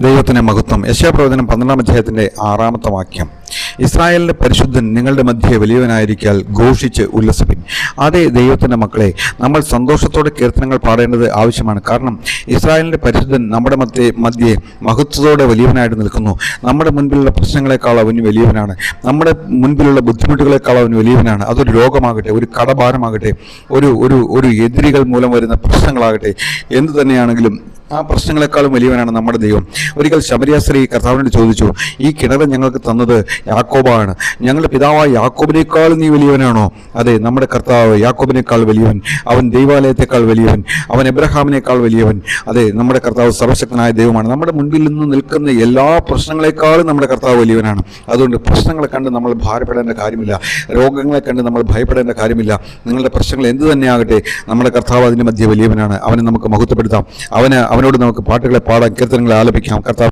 ദൈവത്തിന് മഹത്വം. യെശയ്യാപ്രവചനം 12-ാം അധ്യായത്തിൻ്റെ 6-ാമത്തെ വാക്യം. ഇസ്രായേലിൻ്റെ പരിശുദ്ധൻ നിങ്ങളുടെ മധ്യേ വലിയവനായിരിക്കാൽ ഘോഷിച്ച് ഉല്ലസിപ്പിൻ. അതേ ദൈവത്തിൻ്റെ മക്കളെ, നമ്മൾ സന്തോഷത്തോടെ കീർത്തനങ്ങൾ പാടേണ്ടത് ആവശ്യമാണ്. കാരണം ഇസ്രായേലിൻ്റെ പരിശുദ്ധൻ നമ്മുടെ മധ്യേ മഹത്വത്തോടെ വലിയവനായിട്ട് നിൽക്കുന്നു. നമ്മുടെ മുൻപിലുള്ള പ്രശ്നങ്ങളെക്കാൾ അവന് വലിയവനാണ്. നമ്മുടെ മുൻപിലുള്ള ബുദ്ധിമുട്ടുകളെക്കാൾ അവന് വലിയവനാണ്. അതൊരു രോഗമാകട്ടെ, ഒരു കടഭാരമാകട്ടെ, ഒരു എതിരികൾ മൂലം വരുന്ന പ്രശ്നങ്ങളാകട്ടെ, എന്തു തന്നെയാണെങ്കിലും ആ പ്രശ്നങ്ങളെക്കാളും വലിയവനാണ് നമ്മുടെ ദൈവം. ഒരിക്കൽ ശമരിയ സ്ത്രീ കർത്താവിനോട് ചോദിച്ചു, ഈ കിണർ ഞങ്ങൾക്ക് തന്നത് യാക്കോബാണ്, ഞങ്ങളുടെ പിതാവായ യാക്കോബിനേക്കാളും നീ വലിയവനാണോ? അതെ, നമ്മുടെ കർത്താവ് യാക്കോബിനേക്കാൾ വലിയവൻ, അവൻ ദൈവാലയത്തെക്കാൾ വലിയവൻ, അവൻ എബ്രഹാമിനേക്കാൾ വലിയവൻ. അതെ, നമ്മുടെ കർത്താവ് സർവശക്തനായ ദൈവമാണ്. നമ്മുടെ മുൻപിൽ നിന്ന് നിൽക്കുന്ന എല്ലാ പ്രശ്നങ്ങളെക്കാളും നമ്മുടെ കർത്താവ് വലിയവനാണ്. അതുകൊണ്ട് പ്രശ്നങ്ങളെ കണ്ട് നമ്മൾ ഭാരപ്പെടേണ്ട കാര്യമില്ല, രോഗങ്ങളെ കണ്ട് നമ്മൾ ഭയപ്പെടേണ്ട കാര്യമില്ല. നിങ്ങളുടെ പ്രശ്നങ്ങൾ എന്തു തന്നെയാകട്ടെ, നമ്മുടെ കർത്താവ് അതിൻ്റെ മധ്യ വലിയവനാണ്. അവനെ നമുക്ക് മഹത്വപ്പെടുത്താം. അവനോട് നമുക്ക് പാട്ടുകളെ പാടാം, കീർത്തനങ്ങളെ ആലപിക്കാം. കർത്താവ്